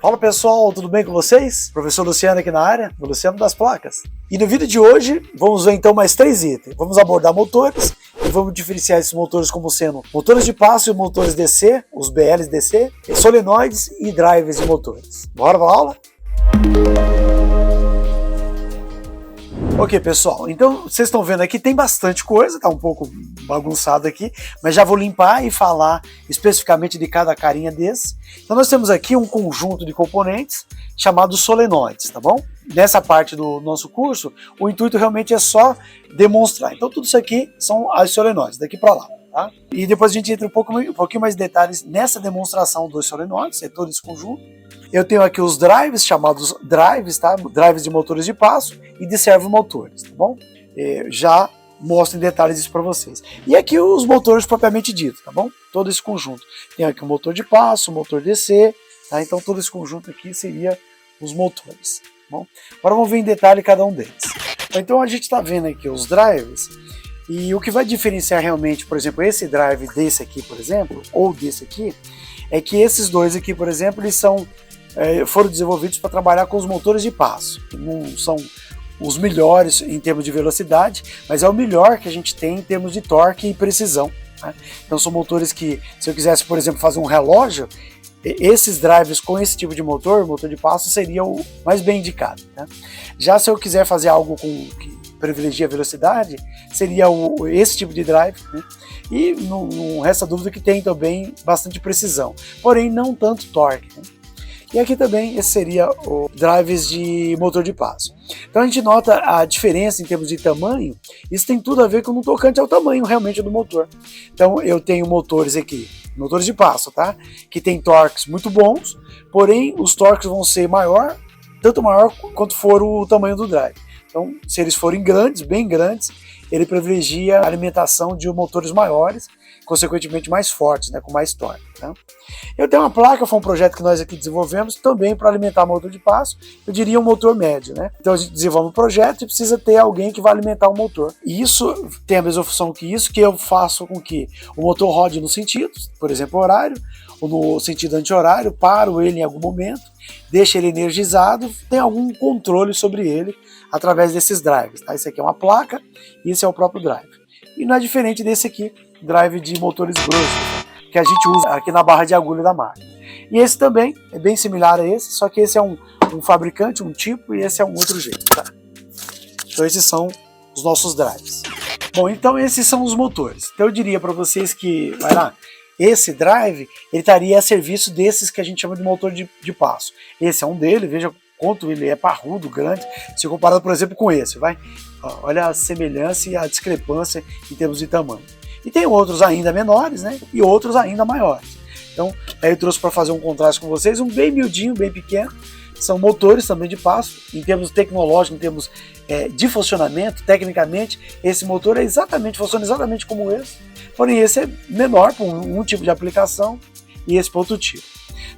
Fala pessoal, tudo bem com vocês? Professor Luciano aqui na área, o Luciano das placas. E no vídeo de hoje, vamos ver então mais 3 itens. Vamos abordar motores e vamos diferenciar esses motores como sendo motores de passo e motores DC, os BLs DC, solenoides e drivers de motores. Bora para a aula? Ok, pessoal, então vocês estão vendo aqui, tem bastante coisa, tá um pouco bagunçado aqui, mas já vou limpar e falar especificamente de cada carinha desse. Então nós temos aqui um conjunto de componentes chamados solenoides, tá bom? Nessa parte do nosso curso, o intuito realmente é só demonstrar. Então tudo isso aqui são as solenoides, daqui para lá. Tá? E depois a gente entra um pouquinho mais de detalhes nessa demonstração dos solenoides, é todo esse conjunto. Eu tenho aqui os drives, chamados drives, tá? Drives de motores de passo e de servomotores, tá bom? Já mostro em detalhes isso para vocês. E aqui os motores propriamente dito, tá bom? Todo esse conjunto. Tem aqui o motor de passo, o motor DC, tá? Então todo esse conjunto aqui seria os motores, tá bom? Agora vamos ver em detalhe cada um deles. Então a gente está vendo aqui os drives. E o que vai diferenciar realmente, por exemplo, esse drive desse aqui, por exemplo, ou desse aqui, é que esses dois aqui, por exemplo, eles foram desenvolvidos para trabalhar com os motores de passo. Não são os melhores em termos de velocidade, mas é o melhor que a gente tem em termos de torque e precisão, né? Então são motores que, se eu quisesse, por exemplo, fazer um relógio, esses drives com esse tipo de motor de passo, seria o mais bem indicado, né? Já se eu quiser fazer algo que privilegia a velocidade, seria esse tipo de drive, né? E não resta dúvida que tem também bastante precisão, porém não tanto torque, né? E aqui também esse seria o drives de motor de passo. Então a gente nota a diferença em termos de tamanho, isso tem tudo a ver com no tocante ao tamanho realmente do motor. Então eu tenho motores aqui, motores de passo, tá? Que tem torques muito bons, porém os torques vão ser tanto maior quanto for o tamanho do drive. Então, se eles forem grandes, bem grandes, ele privilegia a alimentação de motores maiores, consequentemente mais fortes, né, com mais torque. Tá? Eu tenho uma placa, foi um projeto que nós aqui desenvolvemos também para alimentar motor de passo, eu diria um motor médio, né? Então a gente desenvolve um projeto e precisa ter alguém que vai alimentar o motor. E isso tem a mesma função que isso, que eu faço com que o motor rode no sentido, por exemplo, horário, ou no sentido anti-horário, paro ele em algum momento, deixo ele energizado, tem algum controle sobre ele através desses drives. Tá? Esse aqui é uma placa e esse é o próprio drive. E não é diferente desse aqui, drive de motores grossos, que a gente usa aqui na barra de agulha da máquina. E esse também é bem similar a esse, só que esse é um fabricante, um tipo, e esse é um outro jeito. Tá? Então esses são os nossos drives. Bom, então esses são os motores. Então eu diria para vocês que, vai lá, esse drive ele estaria a serviço desses que a gente chama de motor de passo. Esse é um deles, veja quanto ele é parrudo, grande, se comparado, por exemplo, com esse, vai? Olha a semelhança e a discrepância em termos de tamanho. E tem outros ainda menores, né? E outros ainda maiores. Então, aí eu trouxe para fazer um contraste com vocês, um bem miudinho, bem pequeno. São motores também de passo, em termos tecnológicos, em termos de funcionamento, tecnicamente, esse motor funciona exatamente como esse, porém esse é menor para um tipo de aplicação e esse para outro tipo.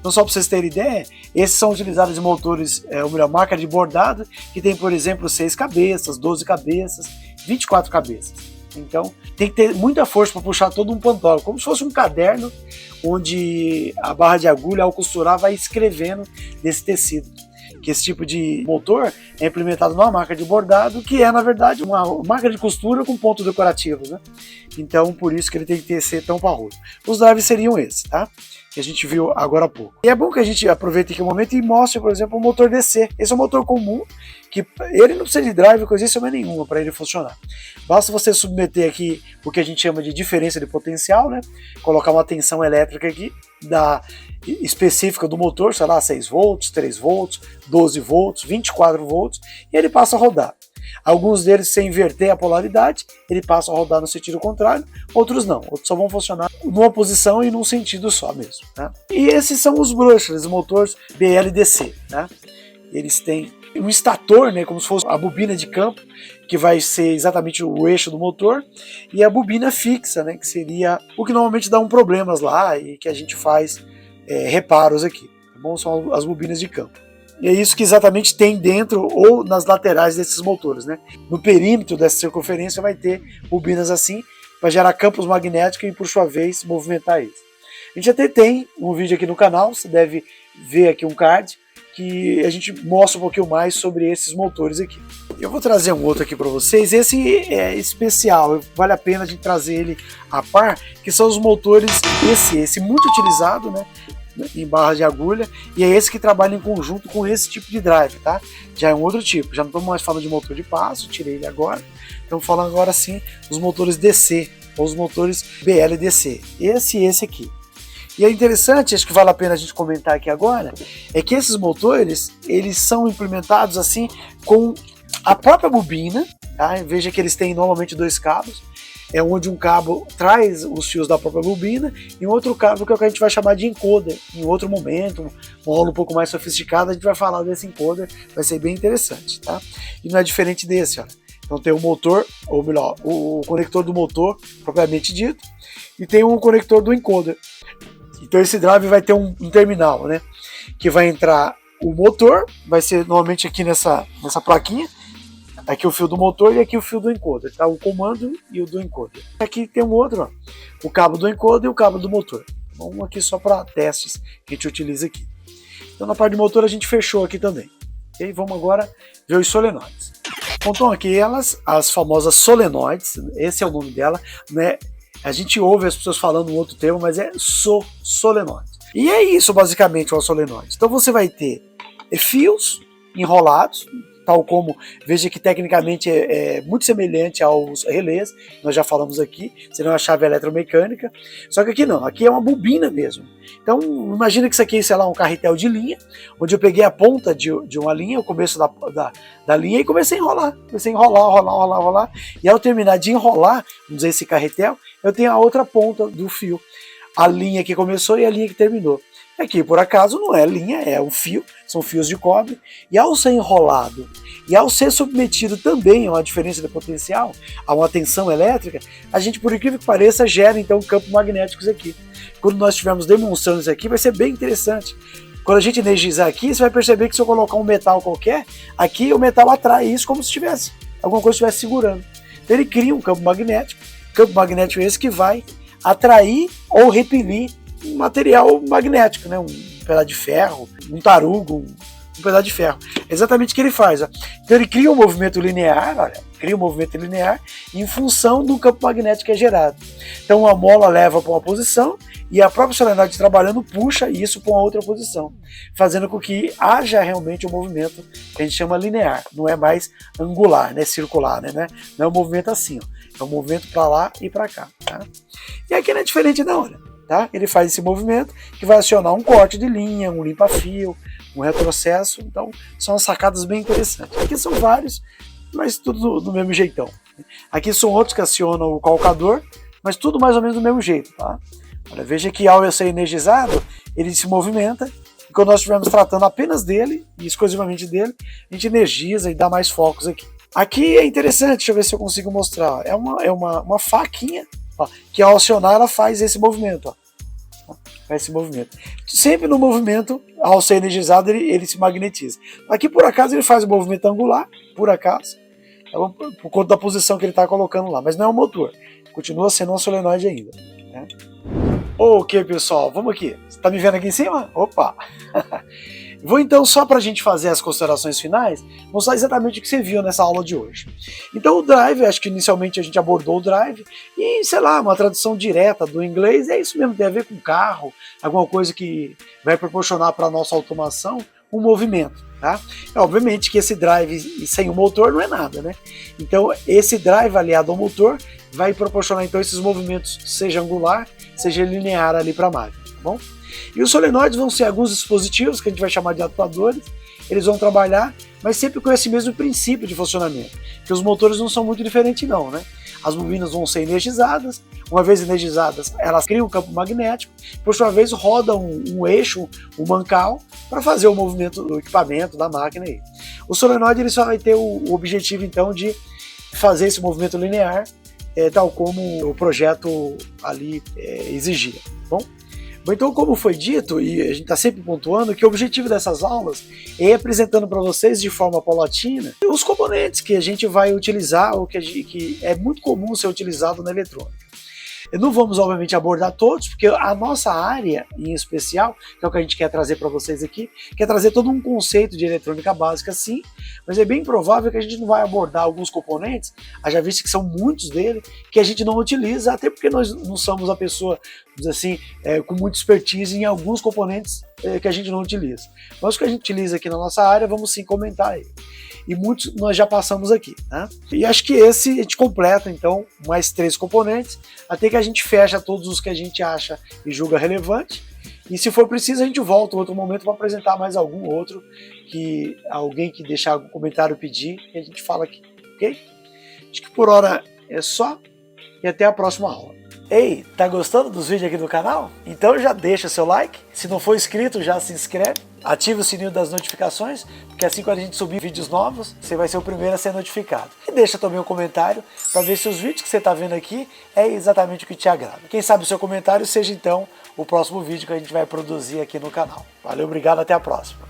Então, só para vocês terem ideia, esses são utilizados em motores, marca de bordado, que tem, por exemplo, 6 cabeças, 12 cabeças, 24 cabeças. Então, tem que ter muita força para puxar todo um pantógrafo, como se fosse um caderno, onde a barra de agulha, ao costurar, vai escrevendo nesse tecido. Que esse tipo de motor é implementado numa marca de bordado, que é, na verdade, uma marca de costura com pontos decorativos, né? Então, por isso que ele tem que ser tão parrudo. Os drives seriam esses, tá? Que a gente viu agora há pouco. E é bom que a gente aproveite aqui um momento e mostre, por exemplo, o motor DC. Esse é um motor comum, que ele não precisa de drive, coisa nenhuma para ele funcionar. Basta você submeter aqui o que a gente chama de diferença de potencial, né? Colocar uma tensão elétrica aqui, específica do motor, sei lá, 6 volts, 3 volts, 12 volts, 24 volts, e ele passa a rodar. Alguns deles, sem inverter a polaridade, ele passa a rodar no sentido contrário, outros não, outros só vão funcionar numa posição e num sentido só mesmo. Né? E esses são os brushless, os motores BLDC. Né? Eles têm um estator, né, como se fosse a bobina de campo, que vai ser exatamente o eixo do motor, e a bobina fixa, né, que seria o que normalmente dá problemas lá e que a gente faz reparos aqui. Tá bom? São as bobinas de campo. E é isso que exatamente tem dentro ou nas laterais desses motores, né? No perímetro dessa circunferência vai ter bobinas assim, para gerar campos magnéticos e, por sua vez, movimentar eles. A gente até tem um vídeo aqui no canal, você deve ver aqui um card, que a gente mostra um pouquinho mais sobre esses motores aqui. Eu vou trazer um outro aqui para vocês, esse é especial, vale a pena a gente trazer ele a par, que são os motores esse muito utilizado, né, em barras de agulha, e é esse que trabalha em conjunto com esse tipo de drive, tá? Já é um outro tipo, já não estamos mais falando de motor de passo, tirei ele agora, estamos falando agora sim dos motores DC, ou os motores BLDC, esse e esse aqui. E é interessante, acho que vale a pena a gente comentar aqui agora, é que esses motores, eles são implementados assim com a própria bobina, tá? Veja que eles têm normalmente dois cabos, é onde um cabo traz os fios da própria bobina e um outro cabo que é o que a gente vai chamar de encoder. Em outro momento, uma aula um pouco mais sofisticada, a gente vai falar desse encoder, vai ser bem interessante, tá? E não é diferente desse, olha. Então tem o motor, ou melhor, o conector do motor, propriamente dito, e tem um conector do encoder. Então esse drive vai ter um terminal, né? Que vai entrar o motor, vai ser normalmente aqui nessa plaquinha, aqui o fio do motor e aqui o fio do encoder, tá? O comando e o do encoder. Aqui tem um outro, ó, o cabo do encoder e o cabo do motor. Um aqui só para testes que a gente utiliza aqui. Então na parte de motor a gente fechou aqui também. Ok? Vamos agora ver os solenoides. Então aqui elas, as famosas solenoides, esse é o nome dela, né? A gente ouve as pessoas falando um outro termo, mas é solenoide. E é isso basicamente o solenoide. Então você vai ter fios enrolados, tal como, veja que tecnicamente é muito semelhante aos relés, nós já falamos aqui, seria uma chave eletromecânica, só que aqui não, aqui é uma bobina mesmo. Então imagina que isso aqui, sei lá, um carretel de linha, onde eu peguei a ponta de uma linha, o começo da linha, e comecei a enrolar, rolar, e ao terminar de enrolar, vamos dizer, esse carretel, eu tenho a outra ponta do fio, a linha que começou e a linha que terminou. Aqui, por acaso, não é linha, é um fio, são fios de cobre, e ao ser enrolado e ao ser submetido também a uma diferença de potencial, a uma tensão elétrica, a gente, por incrível que pareça, gera então campos magnéticos aqui. Quando nós estivermos demonstrando isso aqui, vai ser bem interessante. Quando a gente energizar aqui, você vai perceber que se eu colocar um metal qualquer, aqui o metal atrai isso como se tivesse, alguma coisa estivesse segurando. Então ele cria um campo magnético esse que vai atrair ou repelir um material magnético, né? Um pedaço de ferro, um tarugo, um pedaço de ferro. É exatamente o que ele faz. Ó. Então ele cria um movimento linear, olha, em função do campo magnético que é gerado. Então a mola leva para uma posição e a própria solenoide trabalhando puxa isso para uma outra posição, fazendo com que haja realmente um movimento que a gente chama linear, não é mais angular, né? Circular, né? Não é um movimento assim, ó. É um movimento para lá e para cá. Tá? E aqui não é diferente não, olha. Tá? Ele faz esse movimento que vai acionar um corte de linha, um limpa-fio, um retrocesso. Então são sacadas bem interessantes. Aqui são vários, mas tudo do mesmo jeitão. Aqui são outros que acionam o calcador, mas tudo mais ou menos do mesmo jeito. Tá? Olha, veja que ao ser energizado, ele se movimenta. E quando nós estivermos tratando apenas dele, e exclusivamente dele, a gente energiza e dá mais focos aqui. Aqui é interessante, deixa eu ver se eu consigo mostrar. É uma faquinha. Ó, que ao acionar ela faz esse movimento, ó. Faz esse movimento. Sempre no movimento, ao ser energizado, ele se magnetiza. Aqui por acaso ele faz o movimento angular, por acaso, por conta da posição que ele está colocando lá, mas não é um motor, continua sendo um solenoide ainda. Né? Ok, pessoal, vamos aqui. Você está me vendo aqui em cima? Opa! Vou então, só para a gente fazer as considerações finais, mostrar exatamente o que você viu nessa aula de hoje. Então o drive, acho que inicialmente a gente abordou o drive, e sei lá, uma tradução direta do inglês, é isso mesmo, tem a ver com carro, alguma coisa que vai proporcionar para a nossa automação um movimento. Tá? Obviamente que esse drive sem o motor não é nada, né? Então esse drive aliado ao motor vai proporcionar então esses movimentos, seja angular, seja linear ali para a máquina, tá bom? E os solenoides vão ser alguns dispositivos que a gente vai chamar de atuadores, eles vão trabalhar, mas sempre com esse mesmo princípio de funcionamento, que os motores não são muito diferentes não, né? As bobinas vão ser energizadas, uma vez energizadas, elas criam um campo magnético, por sua vez rodam um eixo, um mancal, para fazer o movimento do equipamento, da máquina aí. O solenoide ele só vai ter o objetivo então de fazer esse movimento linear, tal como o projeto ali exigia, tá bom? Então, como foi dito, e a gente está sempre pontuando, que o objetivo dessas aulas é ir apresentando para vocês de forma paulatina os componentes que a gente vai utilizar, ou que é muito comum ser utilizado na eletrônica. Não vamos, obviamente, abordar todos, porque a nossa área, em especial, que é o que a gente quer trazer para vocês aqui, quer trazer todo um conceito de eletrônica básica, sim, mas é bem provável que a gente não vai abordar alguns componentes, já visto que são muitos deles, que a gente não utiliza, até porque nós não somos a pessoa, assim, com muita expertise em alguns componentes que a gente não utiliza. Mas o que a gente utiliza aqui na nossa área, vamos sim comentar aí. E muitos nós já passamos aqui, né? E acho que esse a gente completa, então, mais 3 componentes, até que a gente fecha todos os que a gente acha e julga relevante. E se for preciso, a gente volta em outro momento para apresentar mais algum outro, que alguém que deixar algum comentário pedir, e a gente fala aqui, ok? Acho que por hora é só, e até a próxima aula. Ei, tá gostando dos vídeos aqui do canal? Então já deixa seu like, se não for inscrito já se inscreve, ativa o sininho das notificações, porque assim quando a gente subir vídeos novos, você vai ser o primeiro a ser notificado. E deixa também um comentário para ver se os vídeos que você está vendo aqui é exatamente o que te agrada. Quem sabe o seu comentário seja então o próximo vídeo que a gente vai produzir aqui no canal. Valeu, obrigado, até a próxima.